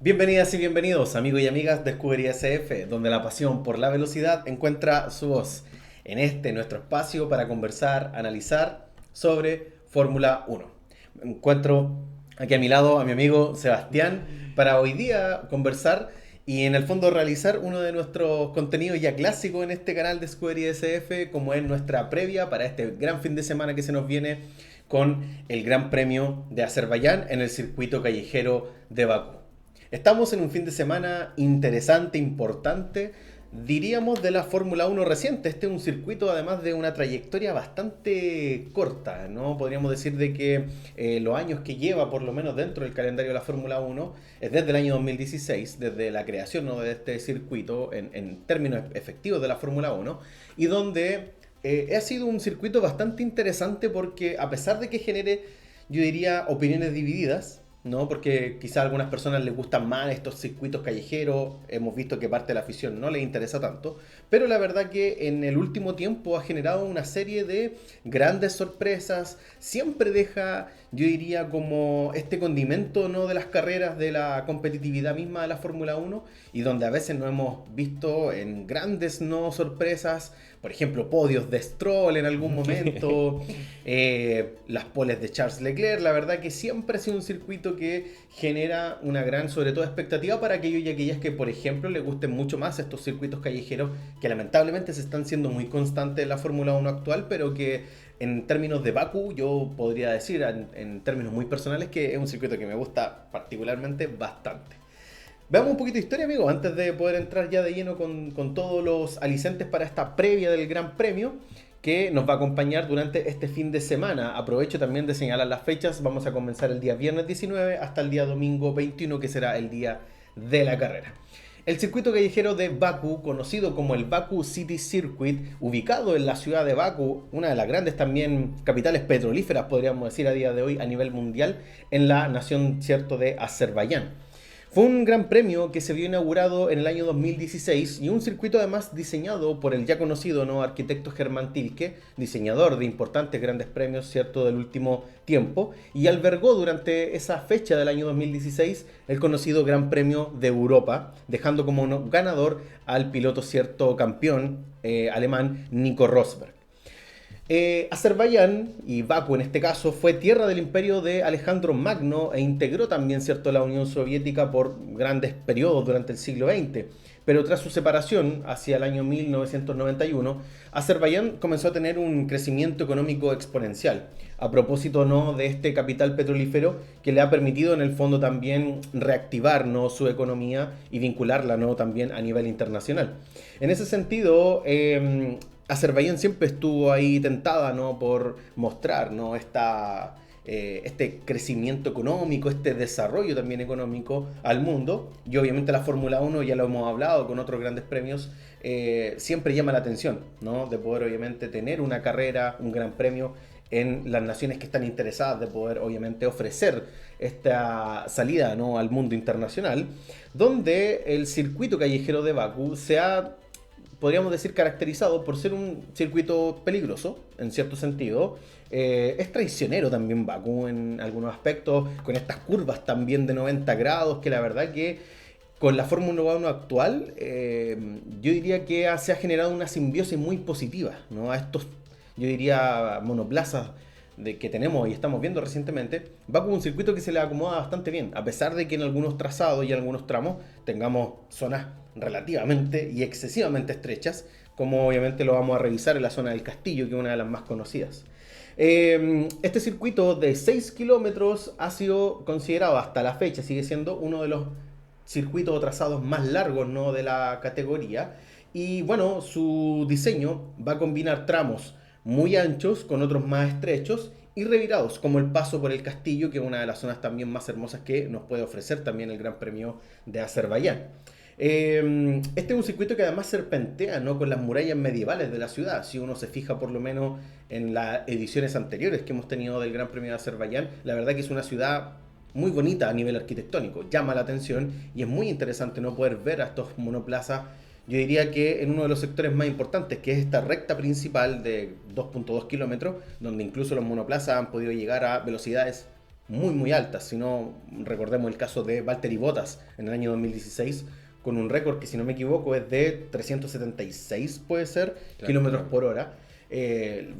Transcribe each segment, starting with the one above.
Bienvenidas y bienvenidos, amigos y amigas de Escudería SF, donde la pasión por la velocidad encuentra su voz. En nuestro espacio para conversar, analizar sobre Fórmula 1. Me encuentro aquí a mi lado a mi amigo Sebastián para hoy día conversar y en el fondo realizar uno de nuestros contenidos ya clásicos en este canal de Escudería SF, como es nuestra previa para este gran fin de semana que se nos viene con el Gran Premio de Azerbaiyán en el circuito callejero de Bakú. Estamos en un fin de semana interesante, importante, diríamos de la Fórmula 1 reciente. Este es un circuito además de una trayectoria bastante corta, ¿no? Podríamos decir de que los años que lleva, por lo menos dentro del calendario de la Fórmula 1, es desde el año 2016, desde la creación, ¿no?, de este circuito en términos efectivos de la Fórmula 1, y donde ha sido un circuito bastante interesante porque a pesar de que genere, yo diría, opiniones divididas, ¿no? Porque quizá a algunas personas les gustan más estos circuitos callejeros, hemos visto que parte de la afición no les interesa tanto, pero la verdad que en el último tiempo ha generado una serie de grandes sorpresas, siempre deja, yo diría, como este condimento, ¿no?, de las carreras, de la competitividad misma de la Fórmula 1, y donde a veces nos hemos visto en grandes, ¿no?, sorpresas, por ejemplo, podios de Stroll en algún momento, las poles de Charles Leclerc. La verdad que siempre ha sido un circuito que genera una gran, sobre todo, expectativa para aquellos y aquellas que, por ejemplo, les gusten mucho más estos circuitos callejeros que lamentablemente se están siendo muy constantes en la Fórmula 1 actual, pero que en términos de Baku yo podría decir, en términos muy personales, que es un circuito que me gusta particularmente bastante. Veamos un poquito de historia, amigo, antes de poder entrar ya de lleno con todos los alicientes para esta previa del Gran Premio que nos va a acompañar durante este fin de semana. Aprovecho también de señalar las fechas. Vamos a comenzar el día viernes 19 hasta el día domingo 21, que será el día de la carrera. El circuito callejero de Bakú, conocido como el Baku City Circuit, ubicado en la ciudad de Bakú, una de las grandes también capitales petrolíferas, podríamos decir, a día de hoy a nivel mundial, en la nación, cierto, de Azerbaiyán. Fue un gran premio que se vio inaugurado en el año 2016 y un circuito además diseñado por el ya conocido, ¿no?, arquitecto Germán Tilke, diseñador de importantes grandes premios, cierto, del último tiempo, y albergó durante esa fecha del año 2016 el conocido Gran Premio de Europa, dejando como ganador al piloto, cierto, campeón alemán Nico Rosberg. Azerbaiyán, y Bakú en este caso, fue tierra del imperio de Alejandro Magno e integró también, cierto, la Unión Soviética por grandes periodos durante el siglo XX. Pero tras su separación, hacia el año 1991, Azerbaiyán comenzó a tener un crecimiento económico exponencial, a propósito, ¿no?, de este capital petrolífero que le ha permitido en el fondo también reactivar, ¿no?, su economía y vincularla, ¿no?, también a nivel internacional. En ese sentido, Azerbaiyán siempre estuvo ahí tentada, ¿no?, por mostrar, ¿no?, este crecimiento económico, este desarrollo también económico al mundo. Y obviamente la Fórmula 1, ya lo hemos hablado con otros grandes premios, siempre llama la atención, ¿no?, de poder obviamente tener una carrera, un gran premio en las naciones que están interesadas, de poder obviamente ofrecer esta salida, ¿no?, al mundo internacional, donde el circuito callejero de Bakú se ha, podríamos decir, caracterizado por ser un circuito peligroso, en cierto sentido. Es traicionero también Bakú en algunos aspectos, con estas curvas también de 90 grados, que la verdad que con la Fórmula 1 actual, yo diría que se ha generado una simbiosis muy positiva, ¿no?, a estos, yo diría, monoplazas que tenemos y estamos viendo recientemente. Bakú es un circuito que se le acomoda bastante bien, a pesar de que en algunos trazados y en algunos tramos tengamos zonas relativamente y excesivamente estrechas, como obviamente lo vamos a revisar en la zona del Castillo, que es una de las más conocidas. Este circuito de 6 kilómetros ha sido considerado hasta la fecha, sigue siendo uno de los circuitos o trazados más largos, ¿no?, de la categoría. Y bueno, su diseño va a combinar tramos muy anchos con otros más estrechos y revirados, como el paso por el castillo, que es una de las zonas también más hermosas que nos puede ofrecer también el Gran Premio de Azerbaiyán. Este es un circuito que además serpentea, ¿no?, con las murallas medievales de la ciudad. Si uno se fija por lo menos en las ediciones anteriores que hemos tenido del Gran Premio de Azerbaiyán, la verdad que es una ciudad muy bonita a nivel arquitectónico, llama la atención y es muy interesante no poder ver a estos monoplazas. Yo diría que en uno de los sectores más importantes, que es esta recta principal de 2.2 kilómetros, donde incluso los monoplazas han podido llegar a velocidades muy muy altas. Si no, recordemos el caso de Valtteri Bottas en el año 2016, con un récord que si no me equivoco es de 376, puede ser, Claro, kilómetros claro. por hora.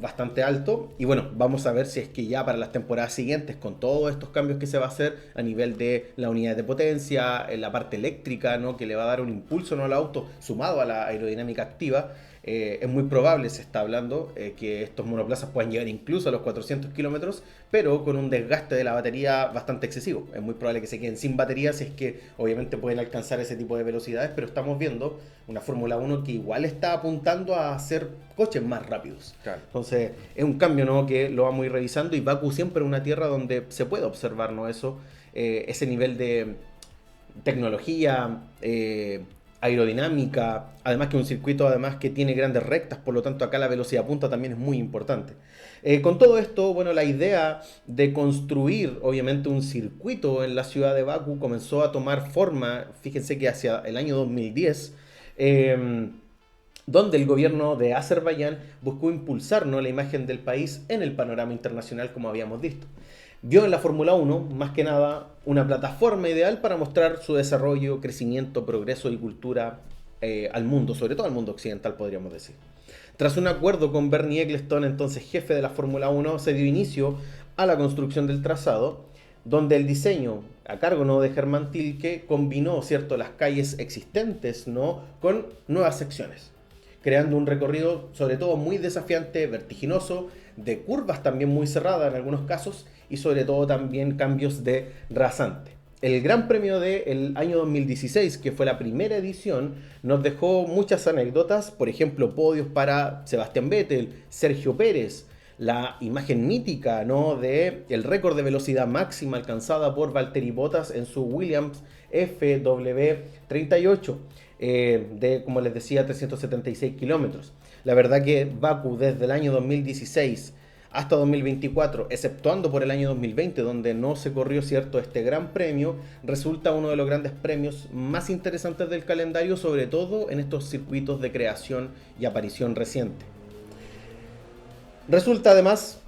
Bastante alto. Y bueno, vamos a ver si es que ya para las temporadas siguientes, con todos estos cambios que se va a hacer a nivel de la unidad de potencia, en la parte eléctrica, ¿no? Que le va a dar un impulso, ¿no? Al auto, sumado a la aerodinámica activa, es muy probable, se está hablando, que estos monoplazas puedan llegar incluso a los 400 kilómetros, pero con un desgaste de la batería bastante excesivo. Es muy probable que se queden sin batería si es que obviamente pueden alcanzar ese tipo de velocidades, pero estamos viendo una Fórmula 1 que igual está apuntando a hacer coches más rápidos. Claro. Entonces es un cambio, ¿no? Que lo vamos a ir revisando, y Baku siempre es una tierra donde se puede observar, ¿no? Eso, ese nivel de tecnología, aerodinámica, además que un circuito además que tiene grandes rectas, por lo tanto acá la velocidad punta también es muy importante. Con todo esto, bueno, la idea de construir obviamente un circuito en la ciudad de Bakú comenzó a tomar forma, fíjense que hacia el año 2010, eh, donde el gobierno de Azerbaiyán buscó impulsar, ¿no? La imagen del país en el panorama internacional, como habíamos visto. Vio en la Fórmula 1, más que nada, una plataforma ideal para mostrar su desarrollo, crecimiento, progreso y cultura al mundo, sobre todo al mundo occidental, podríamos decir. Tras un acuerdo con Bernie Ecclestone, entonces jefe de la Fórmula 1, se dio inicio a la construcción del trazado, donde el diseño a cargo, ¿no? De Germán Tilke combinó, ¿cierto?, las calles existentes, ¿no?, con nuevas secciones, creando un recorrido sobre todo muy desafiante, vertiginoso, de curvas también muy cerradas en algunos casos, y sobre todo también cambios de rasante. El Gran Premio del año 2016, que fue la primera edición, nos dejó muchas anécdotas, por ejemplo, podios para Sebastián Vettel, Sergio Pérez, la imagen mítica, ¿no?, de el récord de velocidad máxima alcanzada por Valtteri Bottas en su Williams FW38, de, como les decía, 376 kilómetros. La verdad que Baku desde el año 2016 hasta 2024, exceptuando por el año 2020, donde no se corrió, cierto, este gran premio, resulta uno de los grandes premios más interesantes del calendario, sobre todo en estos circuitos de creación y aparición reciente. Resulta además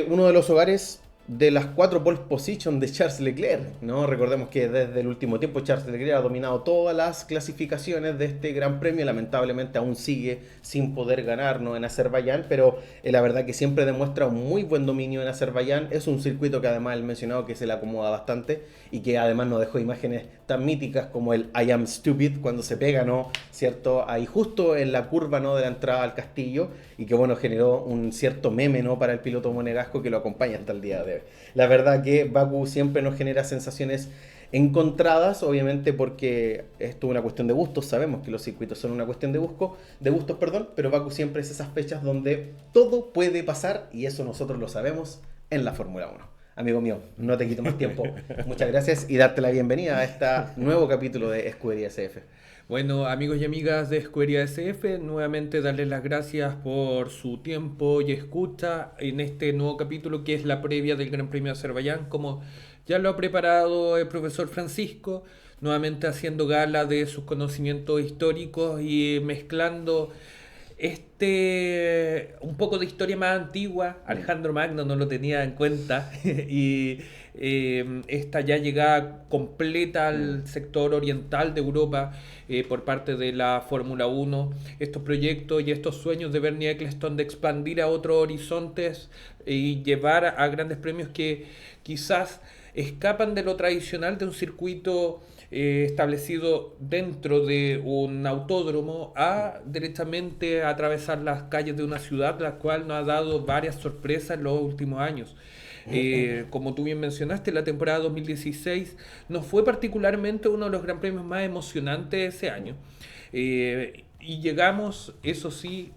uno de los hogares de las 4 pole position de Charles Leclerc, ¿no? Recordemos que desde el último tiempo Charles Leclerc ha dominado todas las clasificaciones de este gran premio, lamentablemente aún sigue sin poder ganar, ¿no?, en Azerbaiyán, pero la verdad que siempre demuestra un muy buen dominio en Azerbaiyán. Es un circuito que además él mencionado que se le acomoda bastante, y que además nos dejó imágenes tan míticas como el I am stupid cuando se pega, ¿no?, cierto, ahí justo en la curva, ¿no?, de la entrada al castillo, y que bueno, generó un cierto meme, ¿no?, para el piloto monegasco, que lo acompaña hasta el día de hoy. La verdad que Baku siempre nos genera sensaciones encontradas, obviamente porque esto es una cuestión de gustos, sabemos que los circuitos son una cuestión de gustos, perdón, pero Baku siempre es esas fechas donde todo puede pasar, y eso nosotros lo sabemos en la Fórmula 1. Amigo mío, no te quito más tiempo. Muchas gracias y darte la bienvenida a este nuevo capítulo de Escudería SF. Bueno, amigos y amigas de Escudería SF, nuevamente darles las gracias por su tiempo y escucha en este nuevo capítulo que es la previa del Gran Premio de Azerbaiyán, como ya lo ha preparado el profesor Francisco, nuevamente haciendo gala de sus conocimientos históricos y mezclando un poco de historia más antigua. Alejandro Magno no lo tenía en cuenta y esta ya llegada completa al sector oriental de Europa por parte de la Fórmula 1, estos proyectos y estos sueños de Bernie Ecclestone de expandir a otros horizontes y llevar a grandes premios que quizás escapan de lo tradicional de un circuito establecido dentro de un autódromo a directamente atravesar las calles de una ciudad, la cual nos ha dado varias sorpresas en los últimos años. Como tú bien mencionaste, la temporada 2016 no fue particularmente uno de los gran premios más emocionantes de ese año. Y llegamos, eso sí,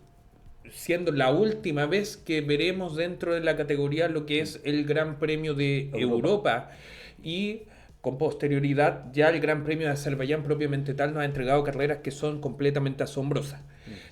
siendo la última vez que veremos dentro de la categoría lo que es el Gran Premio de Europa. Y con posterioridad ya el Gran Premio de Azerbaiyán propiamente tal nos ha entregado carreras que son completamente asombrosas.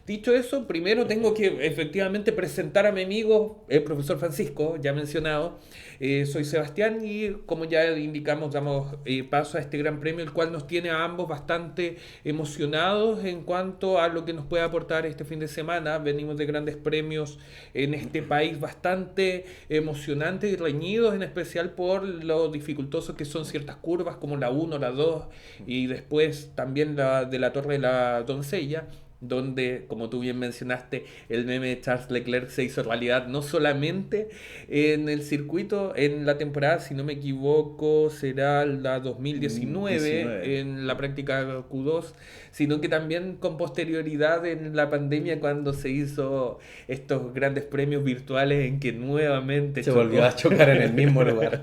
Dicho eso, primero tengo que efectivamente presentar a mi amigo, el profesor Francisco, ya mencionado. Soy Sebastián y como ya indicamos, damos paso a este gran premio, el cual nos tiene a ambos bastante emocionados en cuanto a lo que nos puede aportar este fin de semana. Venimos de grandes premios en este país bastante emocionantes y reñidos, en especial por lo dificultoso que son ciertas curvas como la 1, la 2 y después también la de la Torre de la Doncella, donde, como tú bien mencionaste, el meme de Charles Leclerc se hizo realidad no solamente en el circuito, en la temporada, si no me equivoco, será la 2019, 19. en la práctica Q2, sino que también con posterioridad en la pandemia, cuando se hizo estos grandes premios virtuales en que nuevamente Se volvió a chocar en el mismo lugar.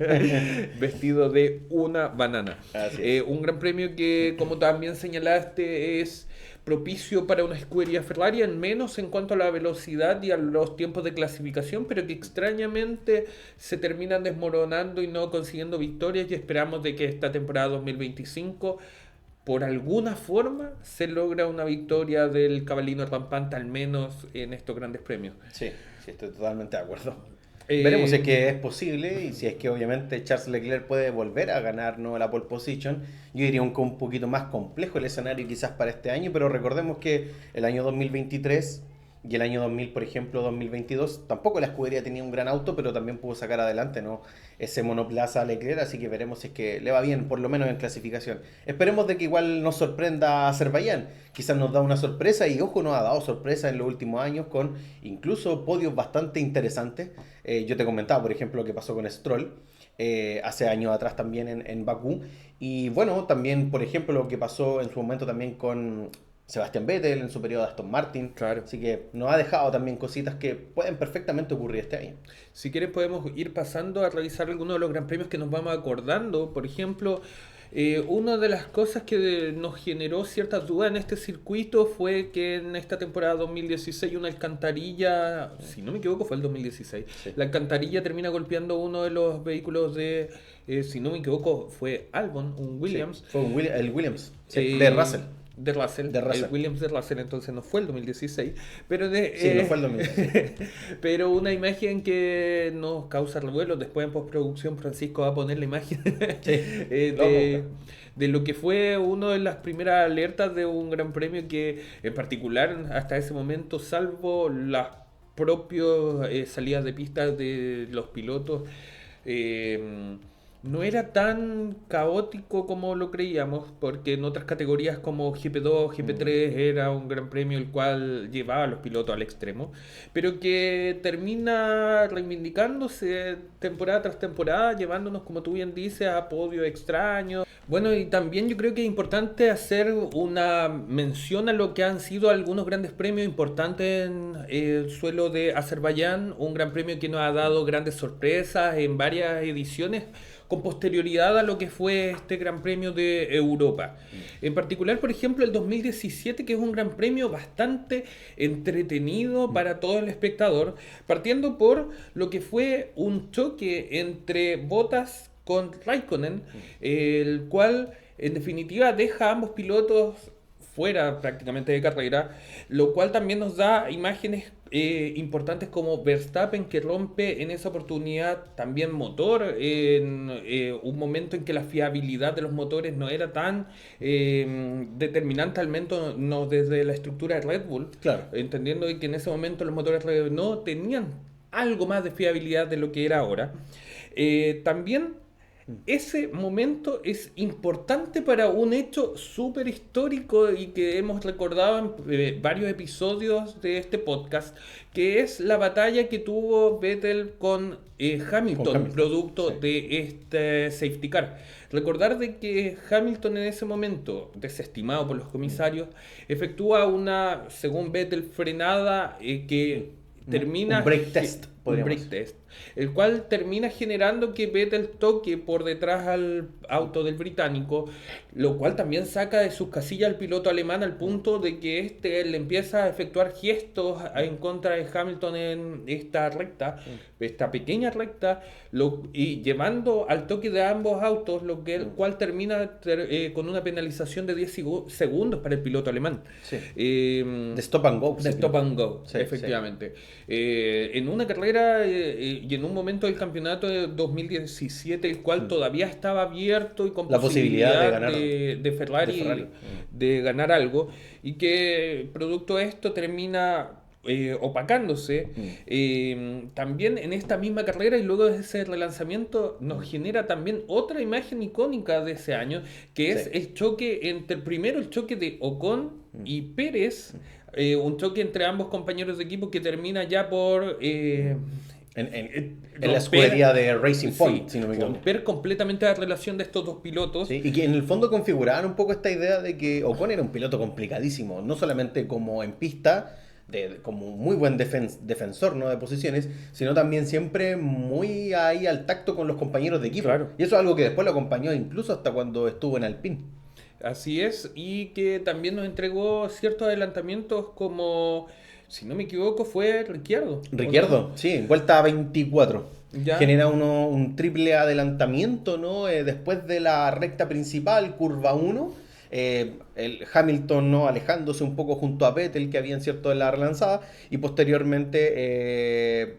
vestido de una banana. Así es. Un gran premio que, como también señalaste, es propicio para una escudería Ferrari, en menos en cuanto a la velocidad y a los tiempos de clasificación, pero que extrañamente se terminan desmoronando y no consiguiendo victorias, y esperamos de que esta temporada 2025 por alguna forma se logra una victoria del Cavallino Rampante, al menos en estos grandes premios. Sí, sí, estoy totalmente de acuerdo. Veremos si es que es posible y si es que obviamente Charles Leclerc puede volver a ganar, ¿no?, la pole position. Yo diría un poquito más complejo el escenario quizás para este año, pero recordemos que el año 2023 y el año 2000, por ejemplo, 2022, tampoco la escudería tenía un gran auto, pero también pudo sacar adelante, ¿no?, ese monoplaza a Leclerc, así que veremos si es que le va bien, por lo menos en clasificación. Esperemos de que igual nos sorprenda Azerbaiyán, quizás nos da una sorpresa, y ojo, nos ha dado sorpresa en los últimos años con incluso podios bastante interesantes. Yo te comentaba, por ejemplo, lo que pasó con Stroll hace años atrás también en Bakú, y bueno, también, por ejemplo, lo que pasó en su momento también con Sebastian Vettel en su periodo de Aston Martin. Claro. Así que nos ha dejado también cositas que pueden perfectamente ocurrir este año. Si quieres podemos ir pasando a revisar algunos de los gran premios que nos vamos acordando. Por ejemplo, una de las cosas que nos generó ciertas dudas en este circuito fue que en esta temporada 2016 una alcantarilla, si no me equivoco fue el 2016, Sí. la alcantarilla termina golpeando uno de los vehículos de, si no me equivoco fue Albon, un Williams. Sí, fue el Williams, Sí, de Russell. De Russell, De Russell. el Williams de Russell, entonces no fue el 2016, pero Sí, no fue el 2016. pero una imagen que nos causa revuelo. Después en postproducción Francisco va a poner la imagen de lo que fue una de las primeras alertas de un gran premio que en particular hasta ese momento, salvo las propias salidas de pista de los pilotos, no era tan caótico como lo creíamos, porque en otras categorías como GP2, GP3 era un gran premio el cual llevaba a los pilotos al extremo, pero que termina reivindicándose temporada tras temporada, llevándonos, como tú bien dices, a podios extraños. Bueno, y también yo creo que es importante hacer una mención a lo que han sido algunos grandes premios importantes en el suelo de Azerbaiyán, un gran premio que nos ha dado grandes sorpresas en varias ediciones, con posterioridad a lo que fue este Gran Premio de Europa. En particular, por ejemplo, el 2017, que es un Gran Premio bastante entretenido para todo el espectador, partiendo por lo que fue un choque entre Bottas con Raikkonen, el cual en definitiva deja a ambos pilotos fuera prácticamente de carrera, lo cual también nos da imágenes importantes como Verstappen, que rompe en esa oportunidad también motor, en un momento en que la fiabilidad de los motores no era tan determinante, al menos no desde la estructura de Red Bull, Claro. entendiendo que en ese momento los motores Red Bull no tenían algo más de fiabilidad de lo que era ahora. También ese momento es importante para un hecho súper histórico y que hemos recordado en varios episodios de este podcast, que es la batalla que tuvo Vettel con Hamilton, producto sí, de este safety car. Recordar de que Hamilton en ese momento, desestimado por los comisarios, efectúa una, según Vettel, frenada que termina... Un break test. un brake test, el cual termina generando que Vettel toque por detrás al auto del británico, lo cual también saca de sus casillas al piloto alemán al punto de que este le empieza a efectuar gestos en contra de Hamilton en esta recta, esta pequeña recta, y llevando al toque de ambos autos, el cual termina con una penalización de 10 segundos para el piloto alemán. Sí. De stop and go. De stop and go, sí, efectivamente. Sí. En una carrera y en un momento del campeonato de 2017, el cual todavía estaba abierto y con la posibilidad de ganar de Ferrari. De ganar algo, y que producto de esto termina opacándose. También en esta misma carrera y luego de ese relanzamiento nos genera también otra imagen icónica de ese año, que es el choque entre, primero el choque de Ocon y Pérez, un choque entre ambos compañeros de equipo que termina ya por en la escudería de Racing Point, si no me equivoco. Romper completamente la relación de estos dos pilotos. Sí, y que en el fondo configuraban un poco esta idea de que Ocon era un piloto complicadísimo, no solamente como en pista, como un muy buen defensor, ¿no?, de posiciones, sino también siempre muy ahí al tacto con los compañeros de equipo. Claro. Y eso es algo que después lo acompañó incluso hasta cuando estuvo en Alpine. Así es, y que también nos entregó ciertos adelantamientos como, si no me equivoco, fue Ricciardo. Ricciardo, sí, en vuelta 24. Ya. Genera un triple adelantamiento, ¿no? Después de la recta principal, curva 1. El Hamilton, ¿no?, alejándose un poco junto a Vettel, que había en cierto de la relanzada, y posteriormente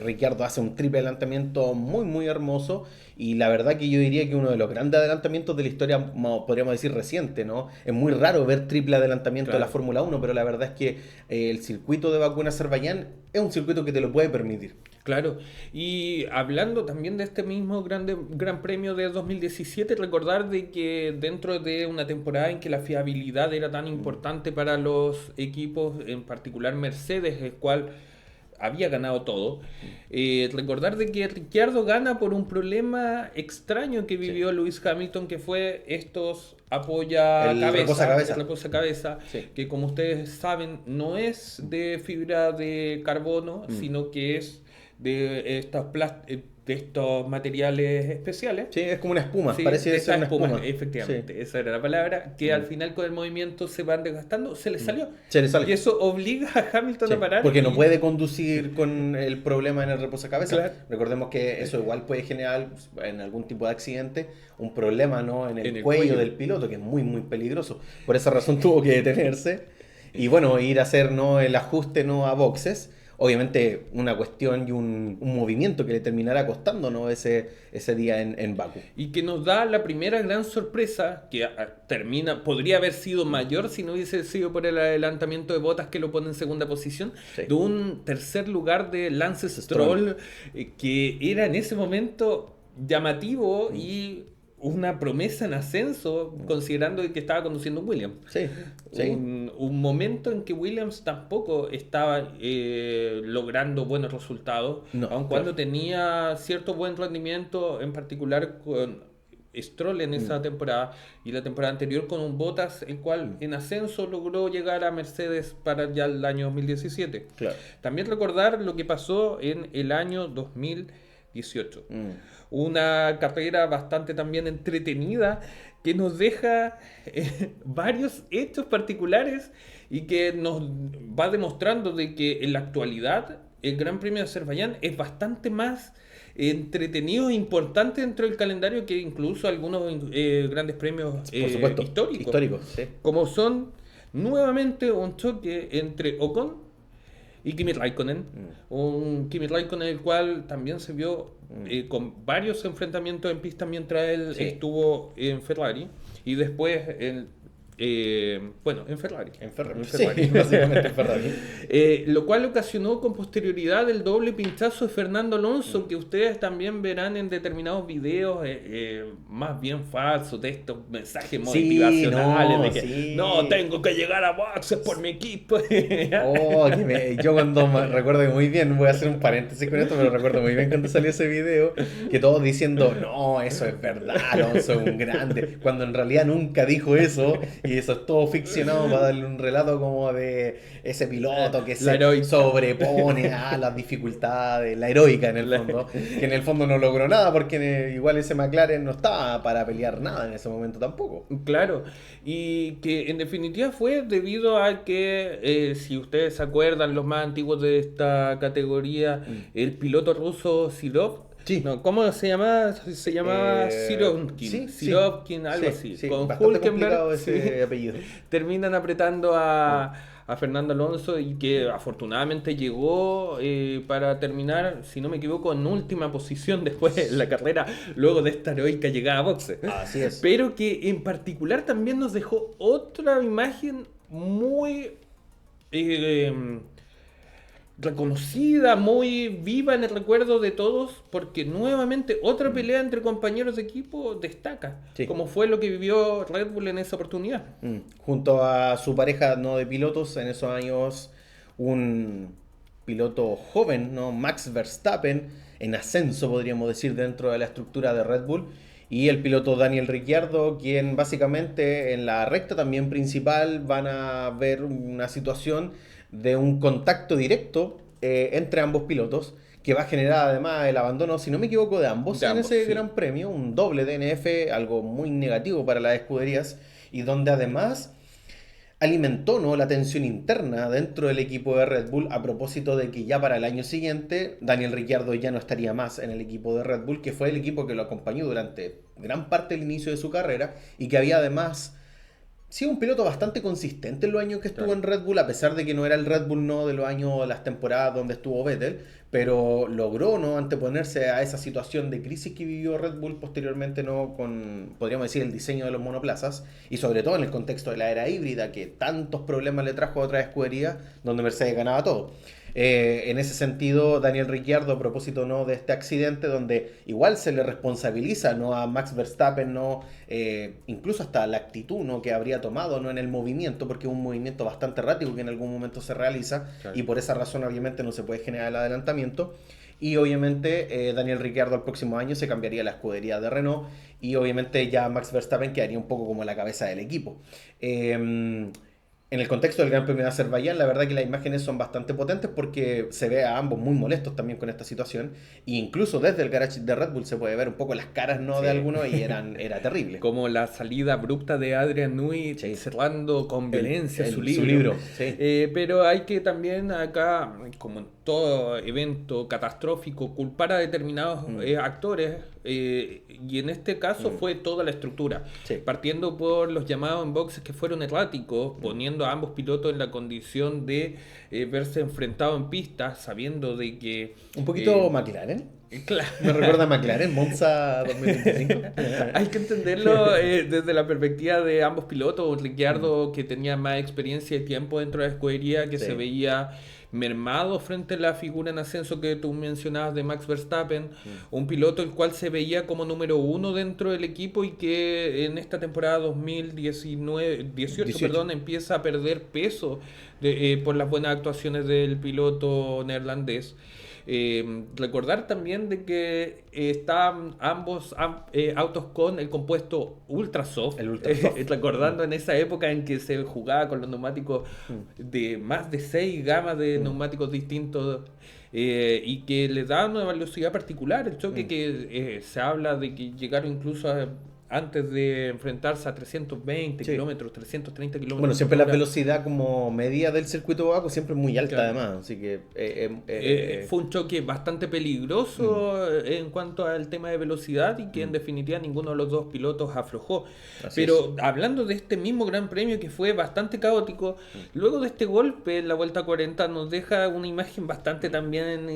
Ricciardo hace un triple adelantamiento muy muy hermoso, y la verdad que yo diría que uno de los grandes adelantamientos de la historia, podríamos decir reciente, ¿no? Es muy raro ver triple adelantamiento de la Fórmula 1, pero la verdad es que el circuito de Bakú-Azerbaiyán es un circuito que te lo puede permitir. Claro, y hablando también de este mismo gran premio de 2017, recordar de que dentro de una temporada en que la fiabilidad era tan importante para los equipos, en particular Mercedes, el cual había ganado todo, recordar de que Ricciardo gana por un problema extraño que vivió Lewis Hamilton, que fue estos reposa-cabeza, sí, que como ustedes saben no es de fibra de carbono, sino que es de estos materiales especiales. Sí, es como una espuma, sí, parece ser una espuma. Efectivamente, sí, esa era la palabra, que al final con el movimiento se van desgastando, se le salió. Y eso obliga a Hamilton a parar. Porque no puede conducir con el problema en el reposacabezas. Claro. Recordemos que eso igual puede generar en algún tipo de accidente un problema, ¿no?, en el cuello del piloto, que es muy muy peligroso. Por esa razón tuvo que detenerse y bueno, ir a hacer, ¿no?, el ajuste, ¿no?, a boxes. Obviamente una cuestión y un movimiento que le terminará costando, ¿no?, ese día en Bakú. Y que nos da la primera gran sorpresa, que podría haber sido mayor si no hubiese sido por el adelantamiento de Bottas, que lo pone en segunda posición, de un tercer lugar de Lance Stroll, que era en ese momento llamativo y una promesa en ascenso, considerando que estaba conduciendo Williams. Sí. Un momento en que Williams tampoco estaba logrando buenos resultados, aun cuando tenía cierto buen rendimiento, en particular con Stroll en esa temporada, y la temporada anterior con un Bottas, el cual en ascenso logró llegar a Mercedes para ya el año 2017. Claro. También recordar lo que pasó en el año 2018. Una carrera bastante también entretenida, que nos deja varios hechos particulares y que nos va demostrando de que en la actualidad el Gran Premio de Azerbaiyán es bastante más entretenido e importante dentro del calendario que incluso algunos grandes premios históricos, sí. Como son nuevamente un choque entre Ocon y Kimi Raikkonen, un Kimi Raikkonen el cual también se vio con varios enfrentamientos en pista mientras él estuvo en Ferrari, y después en Ferrari. Sí, básicamente en Ferrari. Lo cual ocasionó con posterioridad el doble pinchazo de Fernando Alonso, que ustedes también verán en determinados videos más bien falsos, de estos mensajes motivacionales de que no, tengo que llegar a boxes por mi equipo. Yo cuando recuerdo muy bien, voy a hacer un paréntesis con esto, pero recuerdo muy bien cuando salió ese video, que todos diciendo, no, eso es verdad, Alonso es un grande, cuando en realidad nunca dijo eso. Y eso es todo ficcionado para darle un relato como de ese piloto que se heroica. sobrepone a las dificultades, la heroica en el fondo, que en el fondo no logró nada porque igual ese McLaren no estaba para pelear nada en ese momento tampoco. Claro, y que en definitiva fue debido a que, si ustedes se acuerdan, los más antiguos de esta categoría, el piloto ruso Sirov, Sí. no, ¿cómo se llamaba? Se llamaba sí, Sirovkin, Sirovkin, algo así. Sí, Con bastante complicado Hülkenberg ese apellido. terminan apretando a Fernando Alonso y que afortunadamente llegó para terminar, si no me equivoco, en última posición después de la carrera, luego de esta heroica llegada a boxe. Así es. Pero que en particular también nos dejó otra imagen muy reconocida, muy viva en el recuerdo de todos, porque nuevamente otra pelea entre compañeros de equipo destaca, Sí. como fue lo que vivió Red Bull en esa oportunidad. Junto a su pareja no de pilotos en esos años, un piloto joven, ¿no? Max Verstappen, en ascenso podríamos decir dentro de la estructura de Red Bull, y el piloto Daniel Ricciardo, quien básicamente en la recta también principal van a ver una situación de un contacto directo entre ambos pilotos, que va a generar además el abandono, si no me equivoco, de ambos De en ambos, ese sí. gran premio, un doble DNF, algo muy negativo para las escuderías, y donde además alimentó, ¿no?, la tensión interna dentro del equipo de Red Bull a propósito de que ya para el año siguiente Daniel Ricciardo ya no estaría más en el equipo de Red Bull, que fue el equipo que lo acompañó durante gran parte del inicio de su carrera y que había además sido un piloto bastante consistente en los años que estuvo Claro. en Red Bull, a pesar de que no era el Red Bull, no, de los años, las temporadas donde estuvo Vettel, pero logró, ¿no?, anteponerse a esa situación de crisis que vivió Red Bull posteriormente, ¿no?, con, podríamos decir, el diseño de los monoplazas, y sobre todo en el contexto de la era híbrida, que tantos problemas le trajo a otras escuderías donde Mercedes ganaba todo. En ese sentido, Daniel Ricciardo, a propósito, ¿no?, de este accidente, donde igual se le responsabiliza, ¿no?, a Max Verstappen, ¿no?, incluso hasta la actitud, ¿no?, que habría tomado, ¿no?, en el movimiento, porque es un movimiento bastante errático que en algún momento se realiza, Claro. y por esa razón obviamente no se puede generar el adelantamiento. Y obviamente Daniel Ricciardo el próximo año se cambiaría la escudería de Renault, y obviamente ya Max Verstappen quedaría un poco como la cabeza del equipo. En el contexto del Gran Premio de Azerbaiyán, la verdad que las imágenes son bastante potentes porque se ve a ambos muy molestos también con esta situación. E incluso desde el garage de Red Bull se puede ver un poco las caras, ¿no?, Sí. de algunos, y era terrible. Como la salida abrupta de Adrian Newey, Sí. cerrando con violencia su libro. Su libro, sí. Pero hay que también acá, como en todo evento catastrófico, culpar a determinados actores, y en este caso fue toda la estructura, Sí. partiendo por los llamados en boxes que fueron erráticos, poniendo a ambos pilotos en la condición de verse enfrentados en pista, sabiendo de que... Un poquito McLaren. Claro. Me recuerda a McLaren, Monza 2025. Hay que entenderlo desde la perspectiva de ambos pilotos. Ricciardo, que tenía más experiencia y tiempo dentro de la escudería, que Sí. se veía mermado frente a la figura en ascenso que tú mencionabas de Max Verstappen, un piloto el cual se veía como número uno dentro del equipo y que en esta temporada 2018 perdón, empieza a perder peso por las buenas actuaciones del piloto neerlandés. Recordar también de que están ambos autos con el compuesto Ultrasoft, El Ultrasoft. recordando en esa época en que se jugaba con los neumáticos de más de 6 gamas de neumáticos distintos, y que le da una velocidad particular el choque, que se habla de que llegaron incluso antes de enfrentarse a 320 Sí. kilómetros, 330 kilómetros. Bueno, siempre por la hora. velocidad como medida del circuito Baku siempre es muy alta, Claro. además, así que Fue un choque bastante peligroso en cuanto al tema de velocidad, y que en definitiva ninguno de los dos pilotos aflojó. Así Pero hablando de este mismo Gran Premio que fue bastante caótico, luego de este golpe en la vuelta 40 nos deja una imagen bastante también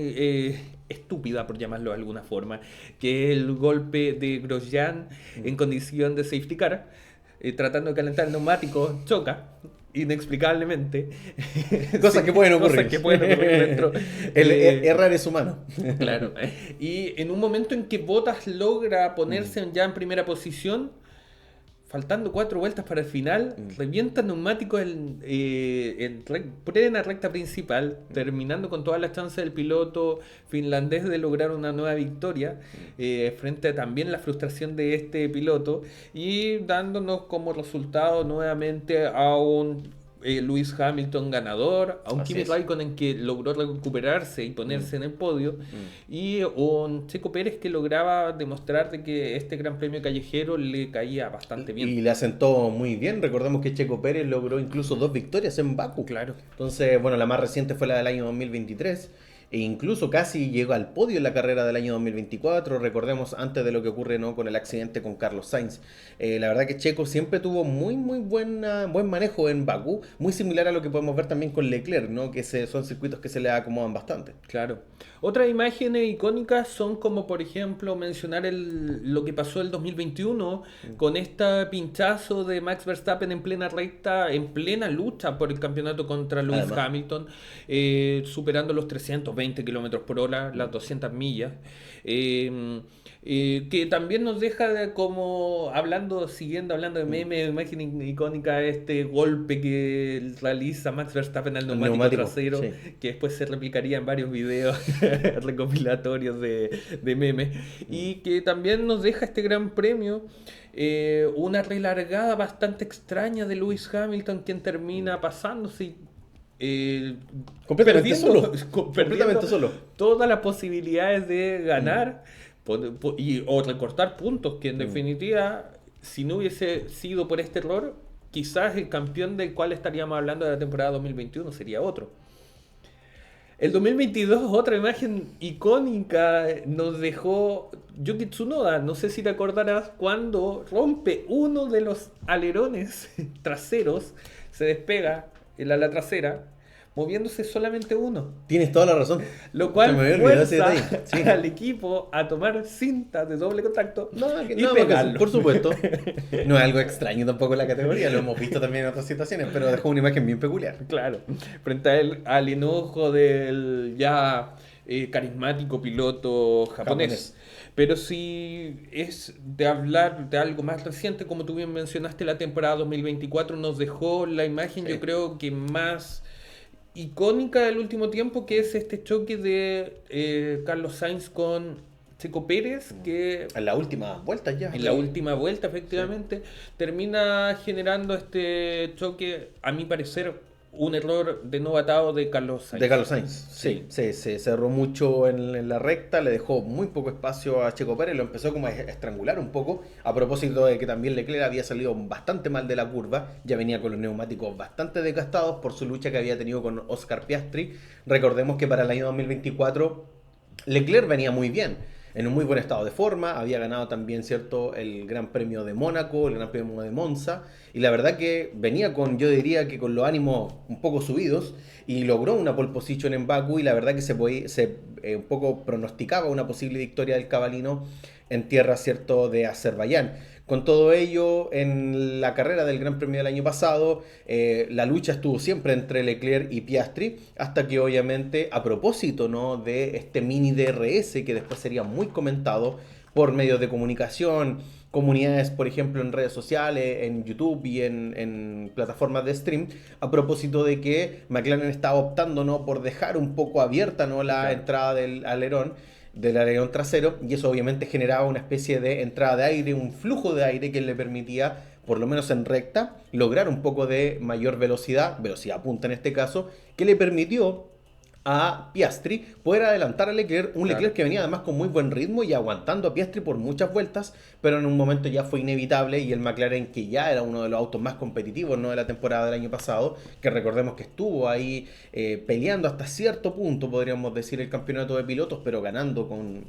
estúpida, por llamarlo de alguna forma, que es el golpe de Grosjean en condición de safety car, tratando de calentar el neumático, choca inexplicablemente. Cosas que pueden ocurrir. Cosas que pueden ocurrir dentro. Errar es humano. Claro. Y en un momento en que Bottas logra ponerse ya en primera posición, faltando 4 vueltas para el final, revienta neumáticos en plena recta principal, terminando con todas las chances del piloto finlandés de lograr una nueva victoria, frente a también la frustración de este piloto, y dándonos como resultado nuevamente a un Lewis Hamilton ganador, a un Así Kimi es. Raikkonen que logró recuperarse y ponerse en el podio, y un Checo Pérez que lograba demostrar de que este Gran Premio callejero le caía bastante bien. Y le asentó muy bien. Recordemos que Checo Pérez logró incluso 2 victorias en Baku. Claro. Entonces, bueno, la más reciente fue la del año 2023. E incluso casi llegó al podio en la carrera del año 2024. Recordemos antes de lo que ocurre, ¿no?, con el accidente con Carlos Sainz. La verdad que Checo siempre tuvo muy buen manejo en Bakú. Muy similar a lo que podemos ver también con Leclerc, ¿no?, que son circuitos que se le acomodan bastante. Claro. Otras imágenes icónicas son como, por ejemplo, mencionar lo que pasó el 2021 con este pinchazo de Max Verstappen en plena recta, en plena lucha por el campeonato contra Lewis Además. Hamilton, superando los 320 kilómetros por hora, las 200 millas. Que también nos deja como siguiendo hablando de memes, imagen icónica, este golpe que realiza Max Verstappen al El neumático trasero, sí. que después se replicaría en varios videos recopilatorios de memes, y que también nos deja este gran premio, una relargada bastante extraña de Lewis Hamilton, quien termina pasándose, Completamente perdiendo, solo. perdiendo Completamente solo. todas las posibilidades de ganar o recortar puntos, que en definitiva, si no hubiese sido por este error, quizás el campeón del cual estaríamos hablando de la temporada 2021 sería otro. El 2022, otra imagen icónica, nos dejó Yuki Tsunoda. No sé si te acordarás cuando rompe uno de los alerones traseros, se despega el ala trasera, moviéndose solamente uno. Tienes toda la razón. Lo cual Se me había olvidado ese fuerza detalle. Sí. al equipo a tomar cinta de doble contacto y No, pegarlo. por supuesto. No es algo extraño tampoco en la categoría, lo hemos visto también en otras situaciones, pero dejó una imagen bien peculiar. Claro, frente al enojo del ya carismático piloto japonés. Pero si es de hablar de algo más reciente, como tú bien mencionaste, la temporada 2024 nos dejó la imagen, Sí. yo creo que más icónica del último tiempo, que es este choque de Carlos Sainz con Checo Pérez, que En la última vuelta ya. en la última vuelta efectivamente termina generando este choque, a mi parecer un error de novatado de Carlos Sainz. De Carlos Sainz, sí. Se cerró mucho en la recta, le dejó muy poco espacio a Checo Pérez, lo empezó como a estrangular un poco, a propósito de que también Leclerc había salido bastante mal de la curva, ya venía con los neumáticos bastante desgastados por su lucha que había tenido con Oscar Piastri. Recordemos que para el año 2024 Leclerc venía muy bien, en un muy buen estado de forma, había ganado también, ¿cierto?, el Gran Premio de Mónaco, el Gran Premio de Monza, y la verdad que venía yo diría que con los ánimos un poco subidos, y logró una pole position en Bakú, y la verdad que un poco pronosticaba una posible victoria del cabalino en tierra, ¿cierto?, de Azerbaiyán. Con todo ello, en la carrera del Gran Premio del año pasado, la lucha estuvo siempre entre Leclerc y Piastri, hasta que obviamente, a propósito, ¿no?, de este mini DRS, que después sería muy comentado por medios de comunicación, comunidades, por ejemplo, en redes sociales, en YouTube y en plataformas de stream, a propósito de que McLaren estaba optando, ¿no?, por dejar un poco abierta, ¿no?, la entrada del alerón trasero, y eso obviamente generaba una especie de entrada de aire, un flujo de aire que le permitía, por lo menos en recta, lograr un poco de mayor velocidad punta en este caso, que le permitió a Piastri poder adelantar a Leclerc, un Leclerc que venía además con muy buen ritmo y aguantando a Piastri por muchas vueltas, pero en un momento ya fue inevitable, y el McLaren, que ya era uno de los autos más competitivos, ¿no?, de la temporada del año pasado, que recordemos que estuvo ahí peleando hasta cierto punto, podríamos decir, el campeonato de pilotos, pero ganando con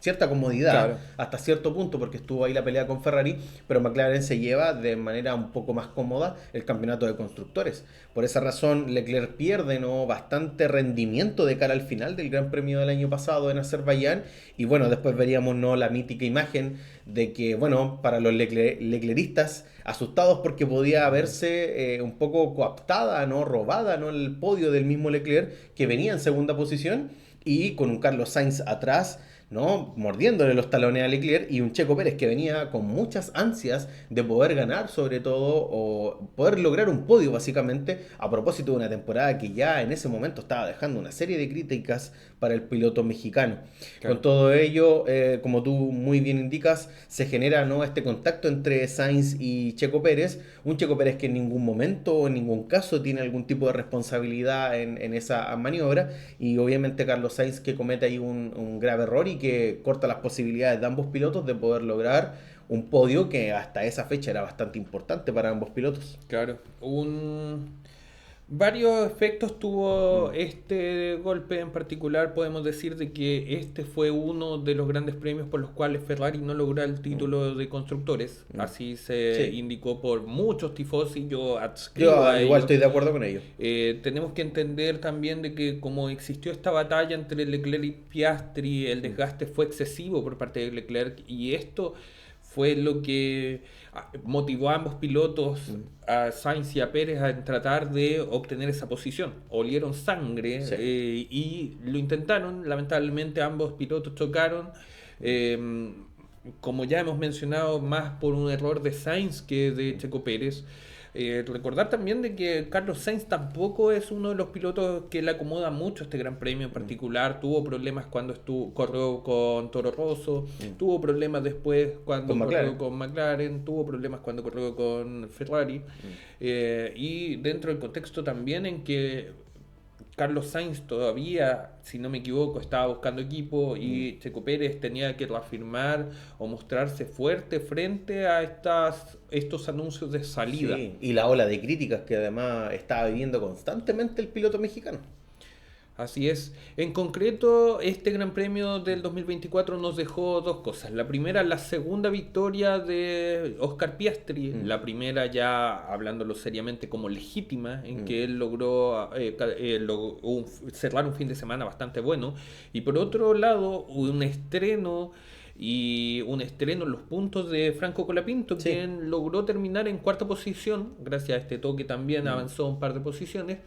cierta comodidad, Claro, hasta cierto punto, porque estuvo ahí la pelea con Ferrari, pero McLaren se lleva de manera un poco más cómoda el campeonato de constructores. Por esa razón, Leclerc pierde, ¿no?, bastante rendimiento de cara al final del Gran Premio del año pasado en Azerbaiyán, y bueno, después veríamos, ¿no?, la mítica imagen de que, bueno, para los lecleristas, asustados porque podía verse un poco coaptada, ¿no?, robada, ¿no?, el podio del mismo Leclerc, que venía en segunda posición, y con un Carlos Sainz atrás, ¿no? Mordiéndole los talones a Leclerc, y un Checo Pérez que venía con muchas ansias de poder ganar, sobre todo, o poder lograr un podio básicamente, a propósito de una temporada que ya en ese momento estaba dejando una serie de críticas para el piloto mexicano. Claro. Con todo ello, como tú muy bien indicas, se genera, ¿no?, este contacto entre Sainz y Checo Pérez, un Checo Pérez que en ningún momento o en ningún caso tiene algún tipo de responsabilidad en esa maniobra, y obviamente Carlos Sainz que comete ahí un grave error y que corta las posibilidades de ambos pilotos de poder lograr un podio que hasta esa fecha era bastante importante para ambos pilotos. Claro, varios efectos tuvo este golpe en particular. Podemos decir de que este fue uno de los grandes premios por los cuales Ferrari no logró el título de constructores. Así se Sí. indicó por muchos tifosi, yo adscribo Yo a igual ello. estoy de acuerdo con ello. Tenemos que entender también de que como existió esta batalla entre Leclerc y Piastri, el desgaste fue excesivo por parte de Leclerc, y esto fue lo que motivó a ambos pilotos, a Sainz y a Pérez, a tratar de obtener esa posición. Olieron sangre, Sí. y lo intentaron. Lamentablemente ambos pilotos chocaron. Como ya hemos mencionado, más por un error de Sainz que de Checo Pérez. Recordar también de que Carlos Sainz tampoco es uno de los pilotos que le acomoda mucho este Gran Premio en particular. Tuvo problemas cuando corrió con Toro Rosso, tuvo problemas después cuando Con corrió McLaren. con McLaren, tuvo problemas cuando corrió con Ferrari. Y dentro del contexto también en que Carlos Sainz todavía, si no me equivoco, estaba buscando equipo, y Checo Pérez tenía que reafirmar o mostrarse fuerte frente a estos anuncios de salida. Sí, y la ola de críticas que además estaba viviendo constantemente el piloto mexicano. Así es. En concreto, este Gran Premio del 2024 nos dejó dos cosas. La primera, la segunda victoria de Oscar Piastri. La primera, ya hablándolo seriamente, como legítima, en que él logró cerrar un fin de semana bastante bueno. Y por otro lado, un estreno en los puntos de Franco Colapinto, Sí. quien logró terminar en cuarta posición. Gracias a este toque también avanzó un par de posiciones.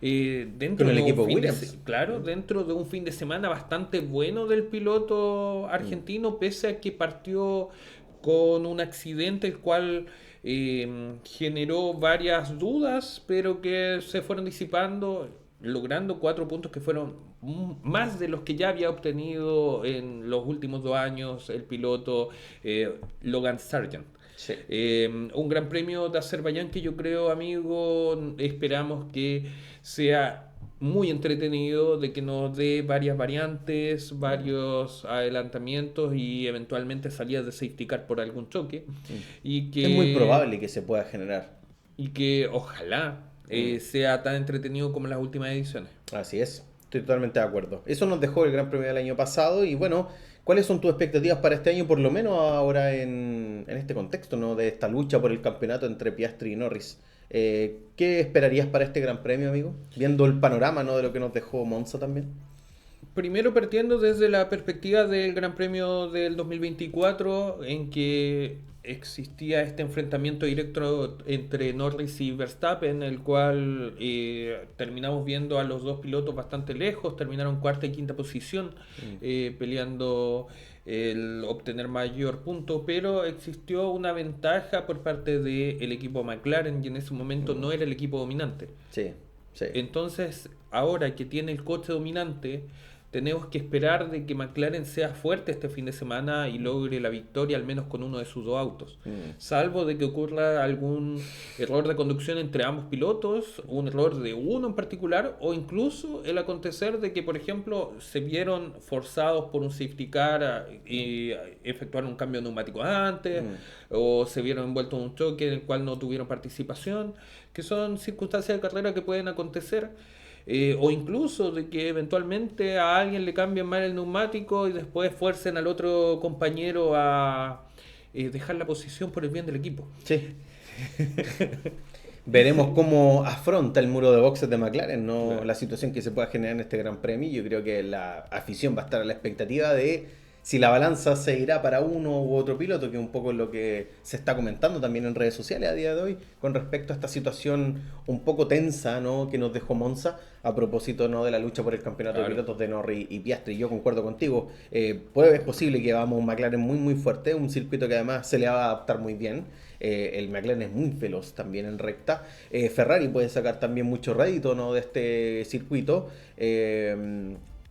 Dentro Con el de equipo un fin Williams. claro, dentro de un fin de semana bastante bueno del piloto argentino, pese a que partió con un accidente el cual generó varias dudas, pero que se fueron disipando, logrando 4 puntos que fueron más de los que ya había obtenido en los últimos 2 años el piloto Logan Sargent. Sí. Un gran premio de Azerbaiyán que yo creo, amigo, esperamos que sea muy entretenido, de que nos dé varias variantes, varios adelantamientos y eventualmente salidas de safety car por algún choque, y Es muy que, probable que se pueda generar. ojalá sea tan entretenido como las últimas ediciones. Así es, estoy totalmente de acuerdo. Eso nos dejó el Gran Premio del año pasado y bueno, ¿cuáles son tus expectativas para este año, por lo menos ahora en este contexto, ¿no?, de esta lucha por el campeonato entre Piastri y Norris? ¿Qué esperarías para este Gran Premio, amigo? Viendo el panorama, ¿no?, de lo que nos dejó Monza también. Primero partiendo desde la perspectiva del Gran Premio del 2024, en que existía este enfrentamiento directo entre Norris y Verstappen, el cual terminamos viendo a los dos pilotos bastante lejos, terminaron cuarta y quinta posición, peleando el obtener mayor punto, pero existió una ventaja por parte del equipo McLaren, y en ese momento no era el equipo dominante. Sí, sí. Entonces, ahora que tiene el coche dominante, tenemos que esperar de que McLaren sea fuerte este fin de semana y logre la victoria al menos con uno de sus dos autos. Salvo de que ocurra algún error de conducción entre ambos pilotos, un error de uno en particular, o incluso el acontecer de que, por ejemplo, se vieron forzados por un safety car y efectuaron un cambio de neumático antes, o se vieron envueltos en un choque en el cual no tuvieron participación, que son circunstancias de carrera que pueden acontecer. O incluso de que eventualmente a alguien le cambien mal el neumático y después fuercen al otro compañero a dejar la posición por el bien del equipo. Sí. Veremos cómo afronta el muro de boxes de McLaren, ¿no?, Claro. la situación que se pueda generar en este Gran Premio. Yo creo que la afición va a estar a la expectativa de si la balanza se irá para uno u otro piloto, que es un poco lo que se está comentando también en redes sociales a día de hoy, con respecto a esta situación un poco tensa, ¿no?, que nos dejó Monza, a propósito, ¿no?, de la lucha por el campeonato de pilotos de Norris y Piastri. Yo concuerdo contigo, es posible que vamos a un McLaren muy muy fuerte, un circuito que además se le va a adaptar muy bien. El McLaren es muy veloz también en recta. Ferrari puede sacar también mucho rédito, ¿no?, de este circuito.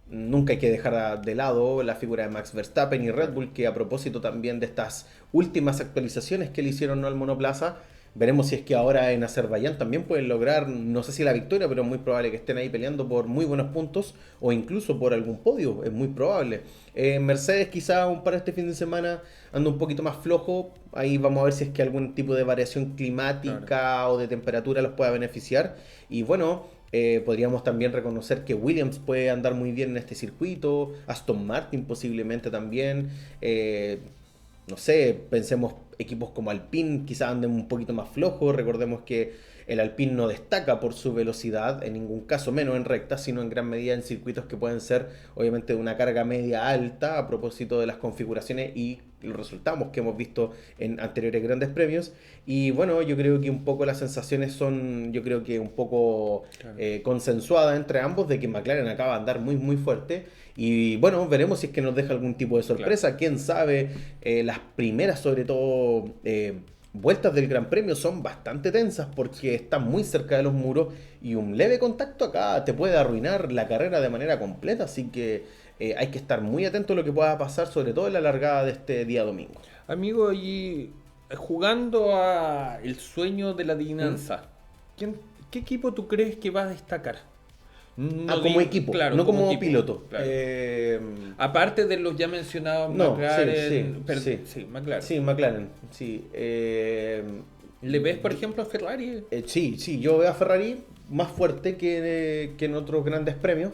Nunca hay que dejar de lado la figura de Max Verstappen y Red Bull, que a propósito también de estas últimas actualizaciones que le hicieron, ¿no?, al monoplaza, veremos si es que ahora en Azerbaiyán también pueden lograr, no sé si la victoria, pero es muy probable que estén ahí peleando por muy buenos puntos o incluso por algún podio, es muy probable. Mercedes quizá para este fin de semana anda un poquito más flojo, ahí vamos a ver si es que algún tipo de variación climática o de temperatura los pueda beneficiar. Y bueno, podríamos también reconocer que Williams puede andar muy bien en este circuito, Aston Martin posiblemente también. No sé, pensemos equipos como Alpine, quizás anden un poquito más flojos. Recordemos que el Alpine no destaca por su velocidad, en ningún caso menos en recta, sino en gran medida en circuitos que pueden ser obviamente de una carga media alta a propósito de las configuraciones y los resultados que hemos visto en anteriores grandes premios. Y bueno, yo creo que un poco las sensaciones son, yo creo que un poco consensuadas entre ambos, de que McLaren acaba de andar muy muy fuerte. Y bueno, veremos si es que nos deja algún tipo de sorpresa. Claro. Quién sabe, las primeras sobre todo vueltas del Gran Premio son bastante tensas porque están muy cerca de los muros y un leve contacto acá te puede arruinar la carrera de manera completa. Así que hay que estar muy atento a lo que pueda pasar, sobre todo en la largada de este día domingo. Amigo, y jugando a el sueño de la adivinanza, ¿qué equipo tú crees que va a destacar? No como equipo, claro, no como piloto. Claro. Aparte de los ya mencionados McLaren. Sí, McLaren. Sí, McLaren. Sí. ¿Le ves, por ejemplo, a Ferrari? Sí, yo veo a Ferrari más fuerte que en otros grandes premios.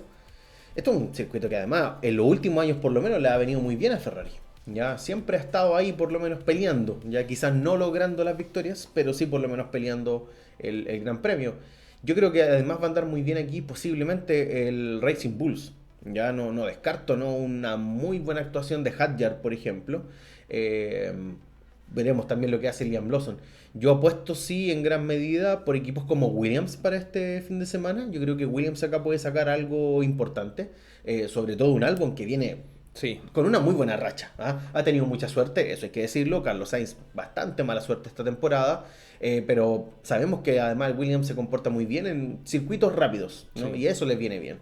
Esto es un circuito que además en los últimos años por lo menos le ha venido muy bien a Ferrari. Ya siempre ha estado ahí por lo menos peleando, ya quizás no logrando las victorias, pero sí por lo menos peleando el Gran Premio. Yo creo que además va a andar muy bien aquí posiblemente el Racing Bulls. Ya no descarto, ¿no?, una muy buena actuación de Hadjar, por ejemplo. Veremos también lo que hace Liam Lawson. Yo apuesto sí en gran medida por equipos como Williams para este fin de semana. Yo creo que Williams acá puede sacar algo importante, sobre todo un álbum que viene con una muy buena racha. Ha tenido mucha suerte, eso hay que decirlo. Carlos Sainz bastante mala suerte esta temporada, pero sabemos que además Williams se comporta muy bien en circuitos rápidos, ¿no? Y eso les viene bien.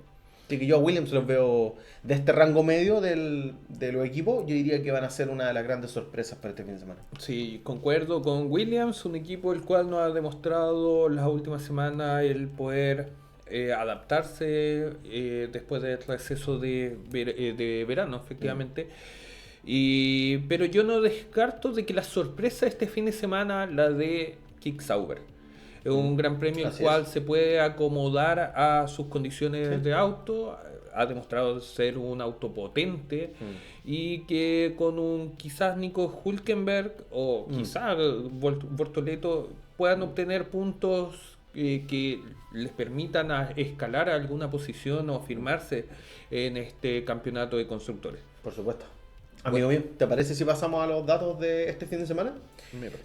Así que yo a Williams los veo de este rango medio de los equipos. Yo diría que van a ser una de las grandes sorpresas para este fin de semana. Sí, concuerdo con Williams, un equipo el cual nos ha demostrado las últimas semanas el poder adaptarse después del receso de verano, efectivamente. Pero yo no descarto de que la sorpresa este fin de semana, la de Kick Sauber. Es un gran premio el cual se puede acomodar a sus condiciones de auto. Ha demostrado ser un auto potente y que con un quizás Nico Hülkenberg o quizás Bortoleto puedan obtener puntos que les permitan escalar a alguna posición o firmarse en este campeonato de constructores. Por supuesto. Amigo mío, ¿te parece si pasamos a los datos de este fin de semana?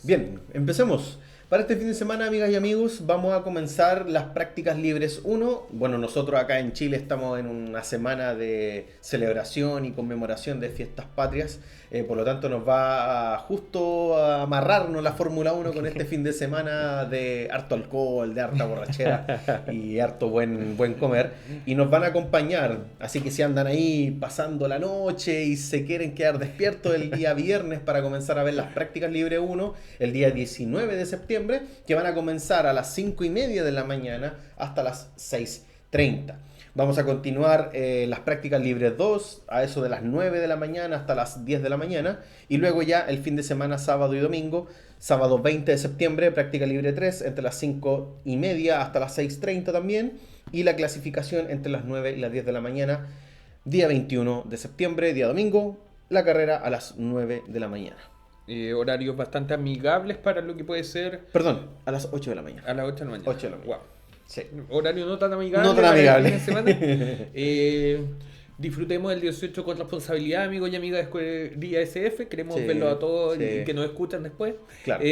Bien, empecemos. Para este fin de semana, amigas y amigos, vamos a comenzar las prácticas libres 1. Bueno, nosotros acá en Chile estamos en una semana de celebración y conmemoración de fiestas patrias, por lo tanto nos va justo a amarrarnos la Fórmula 1 con este fin de semana de harto alcohol, de harta borrachera y harto buen comer, y nos van a acompañar, así que si andan ahí pasando la noche y se quieren quedar despiertos el día viernes para comenzar a ver las prácticas libres 1, el día 19 de septiembre, que van a comenzar a las 5:30 de la mañana hasta las 6:30. Vamos a continuar las prácticas libres 2 a eso de las 9 de la mañana hasta las 10 de la mañana. Y luego ya el fin de semana, sábado y domingo, sábado 20 de septiembre, práctica libre 3 entre las 5:30 hasta las 6:30 también. Y la clasificación entre las 9 y las 10 de la mañana, día 21 de septiembre, día domingo, la carrera a las 9 de la mañana. Horarios bastante amigables para lo que puede ser... Perdón, a las 8 de la mañana. A las 8 de la mañana. 8 de la mañana. Wow. Sí. Horario no tan amigable. No tan amigable. Para el fin de semana. Disfrutemos el 18 con responsabilidad, amigos y amigas de Escudería SF. Queremos Sí, verlo a todos sí. y que nos escuchan después. Claro.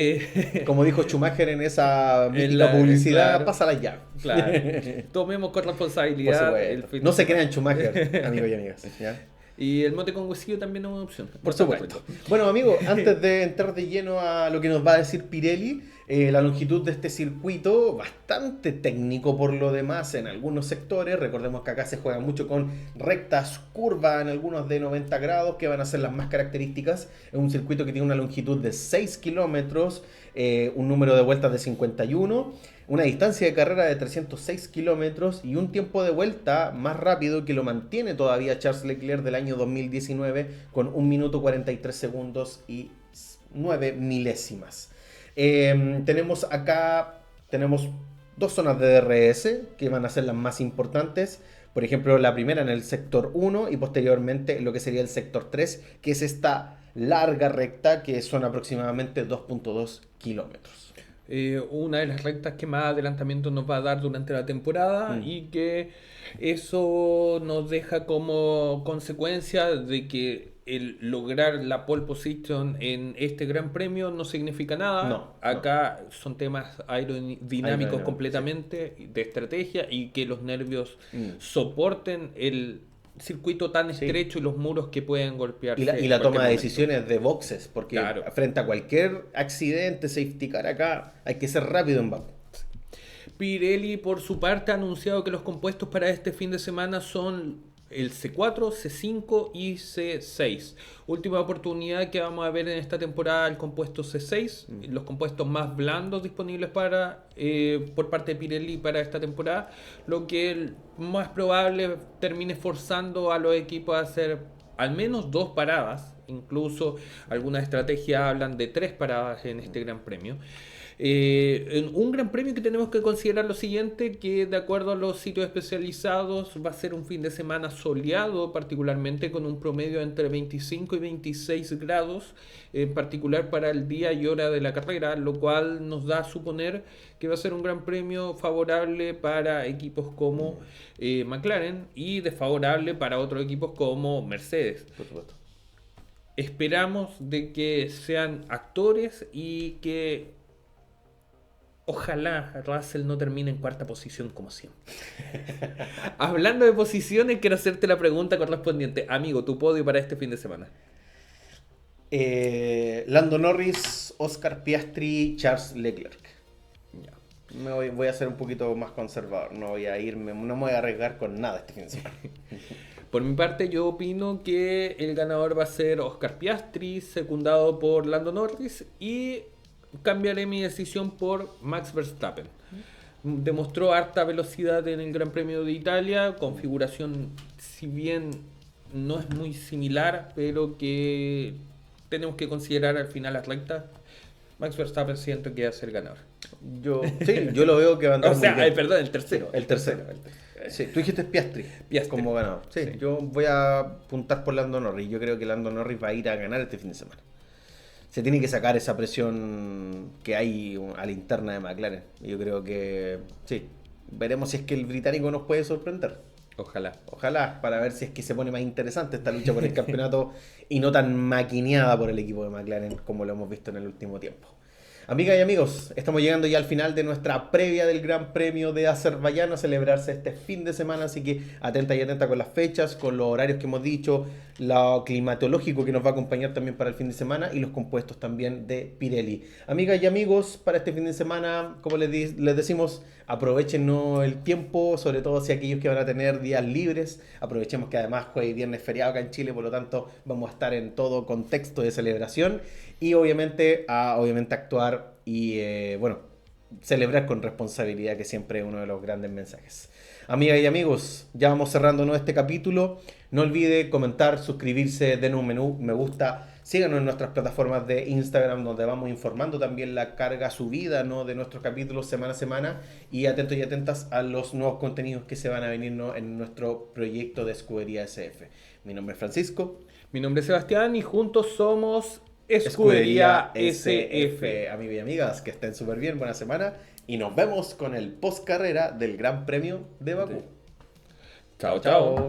Como dijo Schumacher en esa En mítica la- publicidad, claro. pásala ya. Claro. Tomemos con Por responsabilidad el supuesto. fin No de se semana. crean Schumacher, amigos y amigas. ¿Ya? Y el mote con huesillo también es una opción. Por Está supuesto. correcto. Bueno, amigos, antes de entrar de lleno a lo que nos va a decir Pirelli, la longitud de este circuito, bastante técnico por lo demás en algunos sectores. Recordemos que acá se juega mucho con rectas, curvas en algunos de 90 grados, que van a ser las más características. Es un circuito que tiene una longitud de 6 kilómetros, un número de vueltas de 51, una distancia de carrera de 306 kilómetros y un tiempo de vuelta más rápido que lo mantiene todavía Charles Leclerc del año 2019 con 1 minuto 43 segundos y 9 milésimas. Tenemos dos zonas de DRS que van a ser las más importantes. Por ejemplo, la primera en el sector 1 y posteriormente lo que sería el sector 3, que es esta larga recta que son aproximadamente 2.2 kilómetros. Una de las rectas que más adelantamiento nos va a dar durante la temporada y que eso nos deja como consecuencia de que el lograr la pole position en este gran premio no significa nada. No, Acá son temas aerodinámicos Aerodinámicos, completamente, de estrategia y que los nervios soporten el circuito tan Sí. estrecho y los muros que pueden golpearse. Y la en toma cualquier de momento. decisiones de boxes, porque Claro. frente a cualquier accidente, safety car acá, hay que ser rápido en Baku. Pirelli, por su parte, ha anunciado que los compuestos para este fin de semana son el C4, C5 y C6. Última oportunidad que vamos a ver en esta temporada el compuesto C6, los compuestos más blandos disponibles para por parte de Pirelli para esta temporada, lo que más probable termine forzando a los equipos a hacer al menos 2 paradas, incluso algunas estrategias hablan de 3 paradas en este Gran Premio. En un Gran Premio que tenemos que considerar lo siguiente, que de acuerdo a los sitios especializados va a ser un fin de semana soleado, particularmente con un promedio entre 25 y 26 grados, en particular para el día y hora de la carrera, lo cual nos da a suponer que va a ser un Gran Premio favorable para equipos como McLaren y desfavorable para otros equipos como Mercedes. Por supuesto. Esperamos de que sean actores y que ojalá Russell no termine en cuarta posición como siempre. Hablando de posiciones, quiero hacerte la pregunta correspondiente. Amigo, tu podio para este fin de semana. Lando Norris, Oscar Piastri, Charles Leclerc. Ya. Voy a ser un poquito más conservador, no me voy a arriesgar con nada este fin de semana. Por mi parte, yo opino que el ganador va a ser Oscar Piastri, secundado por Lando Norris, y cambiaré mi decisión por Max Verstappen. Demostró harta velocidad en el Gran Premio de Italia, configuración si bien no es muy similar, pero que tenemos que considerar al final las rectas. Max Verstappen siento que va a ser ganador. Yo lo veo que va a andar O sea, muy bien. perdón, el tercero. El tercero. Sí, tú dijiste Piastri, como ganador. Sí, Sí. yo voy a apuntar por Lando Norris. Yo creo que Lando Norris va a ir a ganar este fin de semana. Se tiene que sacar esa presión que hay a la interna de McLaren. Yo creo que sí. Veremos si es que el británico nos puede sorprender. Ojalá. Ojalá, para ver si es que se pone más interesante esta lucha por el campeonato y no tan maquineada por el equipo de McLaren como lo hemos visto en el último tiempo. Amigas y amigos, estamos llegando ya al final de nuestra previa del Gran Premio de Azerbaiyán a celebrarse este fin de semana, así que atenta y atenta con las fechas, con los horarios que hemos dicho, lo climatológico que nos va a acompañar también para el fin de semana y los compuestos también de Pirelli. Amigas y amigos, para este fin de semana, como les decimos, aprovechen el tiempo, sobre todo si aquellos que van a tener días libres, aprovechemos que además jueves y viernes feriado acá en Chile, por lo tanto vamos a estar en todo contexto de celebración y obviamente actuar y celebrar con responsabilidad, que siempre es uno de los grandes mensajes. Amigas y amigos, ya vamos cerrando este capítulo. No olvide comentar, suscribirse, denos un menú, me gusta. Síganos en nuestras plataformas de Instagram, donde vamos informando también la carga subida, ¿no?, de nuestros capítulos semana a semana. Y atentos y atentas a los nuevos contenidos que se van a venir, ¿no?, en nuestro proyecto de Escudería SF. Mi nombre es Francisco. Mi nombre es Sebastián y juntos somos Escudería SF. Amigos y amigas, que estén súper bien, buena semana. Y nos vemos con el post carrera del Gran Premio de Bakú. Chao, chao.